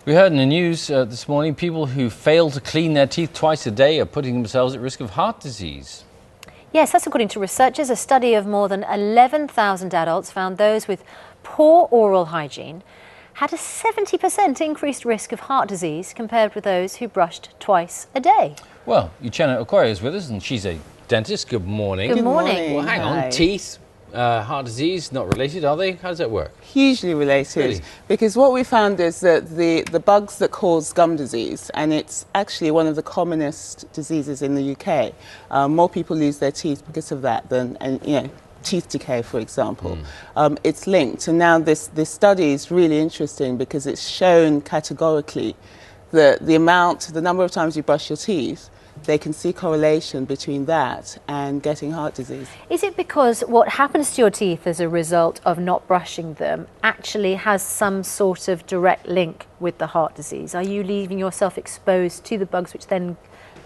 We heard in the news this morning people who fail to clean their teeth twice a day are putting themselves at risk of heart disease. Yes, that's according to researchers. A study of more than 11,000 adults found those with poor oral hygiene had a 70% increased risk of heart disease compared with those who brushed twice a day. Well, Uchenna Okoye is with us and she's a dentist. Good morning. Good morning. Well, hang on. Teeth, heart disease, not related, are they? How does that work? Hugely related, Really? because what we found is that the bugs that cause gum disease, and it's actually one of the commonest diseases in the UK, more people lose their teeth because of that than, teeth decay, for example. It's linked, and now this study is really interesting because it's shown categorically that the number of times you brush your teeth, they can see correlation between that and getting heart disease. Is it because what happens to your teeth as a result of not brushing them actually has some sort of direct link with the heart disease? Are you leaving yourself exposed to the bugs which then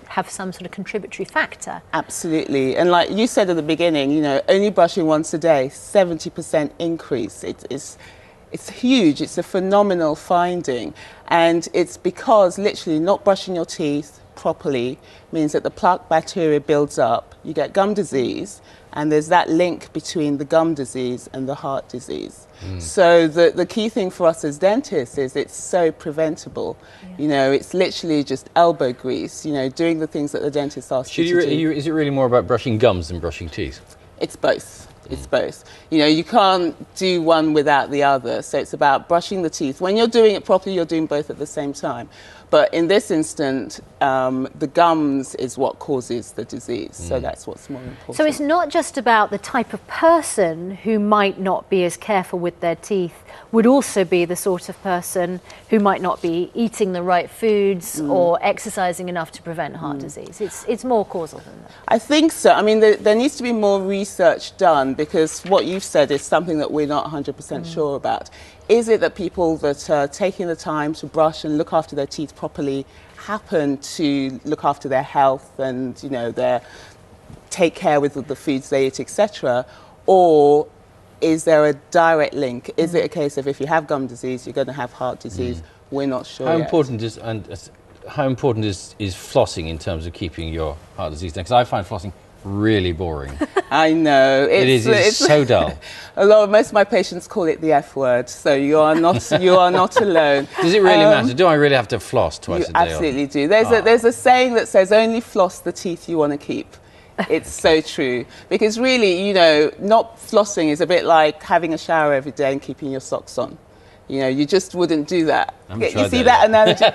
have some sort of contributory factor? Absolutely. And like you said at the beginning, only brushing once a day, 70% increase. It's huge. It's a phenomenal finding. And it's because literally not brushing your teeth properly means that the plaque bacteria builds up, you get gum disease, and there's that link between the gum disease and the heart disease. So the key thing for us as dentists is it's so preventable. Yeah. It's literally just elbow grease, doing the things that the dentist asks you to do. Is it really more about brushing gums than brushing teeth? It's both. It's both. You can't do one without the other. So it's about brushing the teeth. When you're doing it properly, you're doing both at the same time. But in this instant, the gums is what causes the disease. So that's what's more important. So it's not just about the type of person who might not be as careful with their teeth, would also be the sort of person who might not be eating the right foods or exercising enough to prevent heart disease. It's more causal than that. I think so. I mean, there needs to be more research done because what you've said is something that we're not 100% sure about. Is it that people that are taking the time to brush and look after their teeth properly happen to look after their health and, take care with the foods they eat, etc.? Or is there a direct link? Is it a case of if you have gum disease, you're going to have heart disease? We're not sure How yet. important is flossing in terms of keeping your heart disease down? Because I find flossing really boring. I know. It's so dull. Most of my patients call it the F word, so you are not alone. Does it really matter? Do I really have to floss twice a day? You absolutely do. There's a saying that says only floss the teeth you want to keep. It's so true. Because really, not flossing is a bit like having a shower every day and keeping your socks on. You just wouldn't do that. You see that analogy?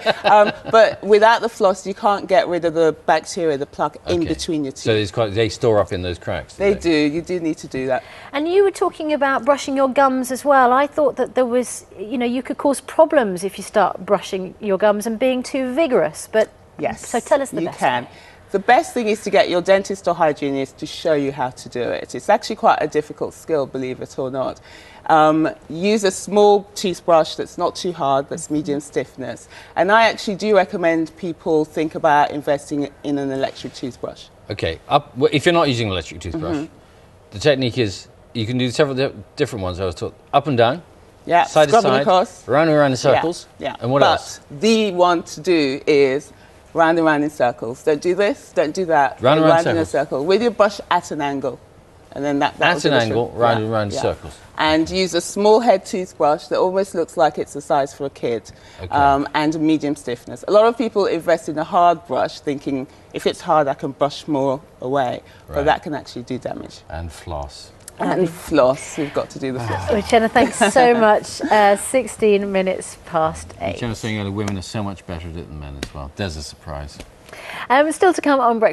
But without the floss, you can't get rid of the bacteria, the plaque in between your teeth. So they store up in those cracks? They do. You do need to do that. And you were talking about brushing your gums as well. I thought that there was, you could cause problems if you start brushing your gums and being too vigorous. But yes, so tell us the best. You can. The best thing is to get your dentist or hygienist to show you how to do it. It's actually quite a difficult skill, believe it or not. Use a small toothbrush that's not too hard, that's medium stiffness. And I actually do recommend people think about investing in an electric toothbrush. Okay, if you're not using an electric toothbrush, the technique is you can do several different ones I was taught. Up and down, side to side, across. round and around in circles. Yeah. And what else? The one to do is round and round in circles. Don't do this, don't do that. Round and round in a circle. With your brush at an angle. And then that at an angle, round and round in circles. And use a small head toothbrush that almost looks like it's the size for a kid. And medium stiffness. A lot of people invest in a hard brush thinking if it's hard I can brush more away. But that can actually do damage. And floss. And floss. We've got to do the floss. Uchenna, thanks so much. 16 minutes past 8. Uchenna's saying that women are so much better at it than men as well. There's a surprise. Still to come on Breakfast.